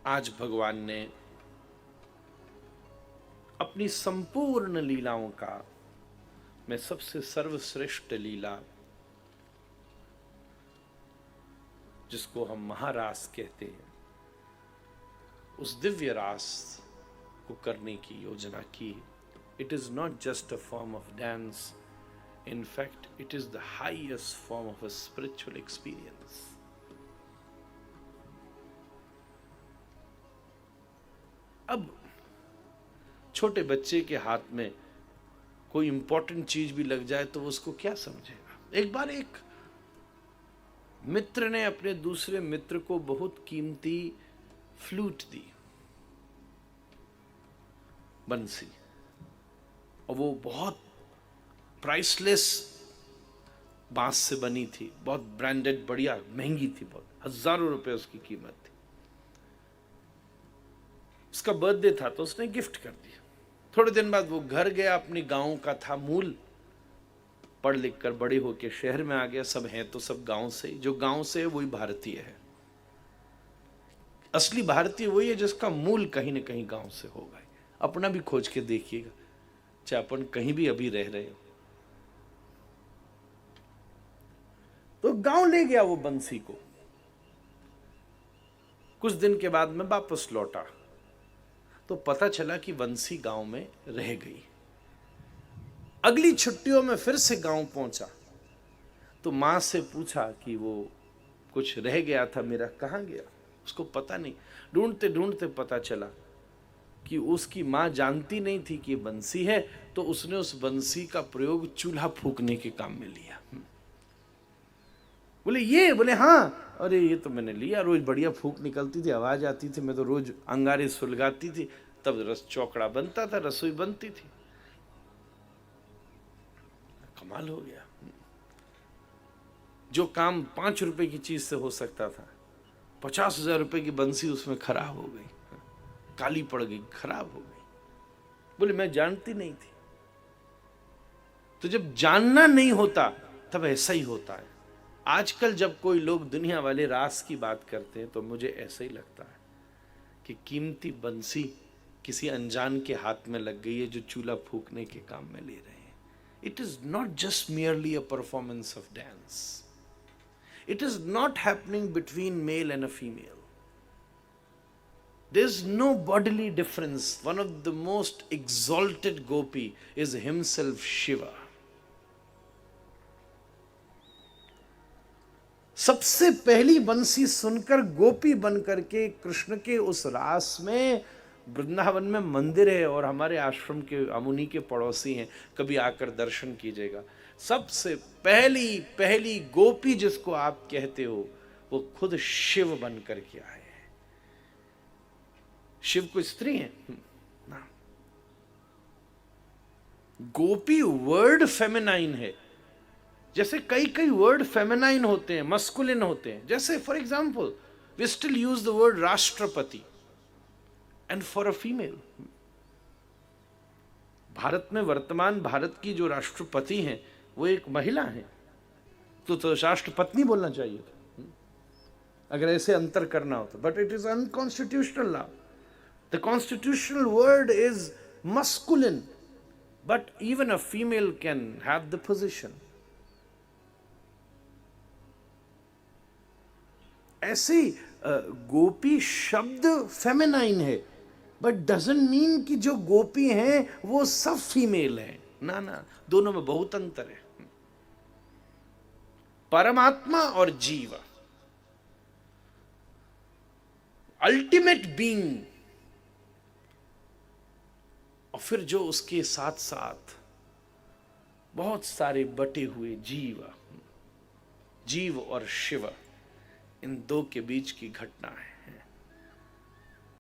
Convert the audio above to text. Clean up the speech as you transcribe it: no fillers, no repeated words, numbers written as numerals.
आज भगवान ने अपनी संपूर्ण लीलाओं का में सबसे सर्वश्रेष्ठ लीला, जिसको हम महारास कहते हैं, उस दिव्य रास को करने की योजना की। It is not just a form of dance, in fact it is the highest form of a spiritual experience. अब छोटे बच्चे के हाथ में कोई इंपॉर्टेंट चीज भी लग जाए तो उसको क्या समझेगा। एक बार एक मित्र ने अपने दूसरे मित्र को बहुत कीमती फ्लूट दी, बंसी, और वो बहुत प्राइसलेस बांस से बनी थी, बहुत ब्रांडेड, बढ़िया, महंगी थी, बहुत हजारों रुपए उसकी कीमत थी। उसका बर्थडे था तो उसने गिफ्ट कर दिया। थोड़े दिन बाद वो घर गया, अपनी गांव का था मूल, पढ़ लिख कर बड़े होके शहर में आ गया। सब हैं तो सब गांव से, जो गांव से है वही भारतीय है। असली भारतीय वही है जिसका मूल कहीं ना कहीं गांव से होगा। अपना भी खोज के देखिएगा, चाहे अपन कहीं भी अभी रह रहे हो। तो गांव ले गया वो बंसी को। कुछ दिन के बाद में वापस लौटा तो पता चला कि बंसी गांव में रह गई। अगली छुट्टियों में फिर से गांव पहुंचा तो मां से पूछा कि वो कुछ रह गया था मेरा, कहां गया। उसको पता नहीं। ढूंढते ढूंढते पता चला कि उसकी मां जानती नहीं थी कि बंसी है, तो उसने उस बंसी का प्रयोग चूल्हा फूकने के काम में लिया। बोले हाँ, अरे ये तो मैंने लिया, रोज बढ़िया फूक निकलती थी, आवाज आती थी, मैं तो रोज अंगारे सुलगाती थी, तब रस चौकड़ा बनता था, रसोई बनती थी। कमाल हो गया। जो काम 5 रुपए की चीज से हो सकता था, 50,000 रुपए की बंसी उसमें खराब हो गई, काली पड़ गई, खराब हो गई। बोले मैं जानती नहीं थी। तो जब जानना नहीं होता तब ऐसा ही होता है। आजकल जब कोई लोग दुनिया वाले रास की बात करते हैं तो मुझे ऐसा ही लगता है कि कीमती बंसी किसी अनजान के हाथ में लग गई है जो चूल्हा फूकने के काम में ले रहे हैं। It is not just merely a performance of dance, it is not happening between male and a female. There is no bodily difference. One of the most exalted gopi is himself Shiva. सबसे पहली बंसी सुनकर गोपी बनकर के कृष्ण के उस रास में, वृंदावन में मंदिर है और हमारे आश्रम के अमुनि के पड़ोसी हैं, कभी आकर दर्शन कीजिएगा। सबसे पहली पहली गोपी जिसको आप कहते हो वो खुद शिव बनकर के आए। शिव को स्त्री है ना। गोपी वर्ड फेमिनाइन है। जैसे कई कई वर्ड फेमिनाइन होते हैं, मस्कुलिन होते हैं। जैसे for example we still use the word राष्ट्रपति एंड फॉर अ फीमेल। भारत में वर्तमान भारत की जो राष्ट्रपति हैं वो एक महिला है, तो राष्ट्रपत्नी बोलना चाहिए था अगर ऐसे अंतर करना होता। But it is unconstitutional law. The constitutional word is masculine, but even a female can have the position. ऐसे गोपी शब्द फेमिनाइन है, बट डजंट मीन कि जो गोपी हैं वो सब फीमेल हैं। ना ना, दोनों में बहुत अंतर है। परमात्मा और जीव, अल्टीमेट बीइंग, और फिर जो उसके साथ साथ बहुत सारे बटे हुए जीव, जीव और शिव, इन दो के बीच की घटना है।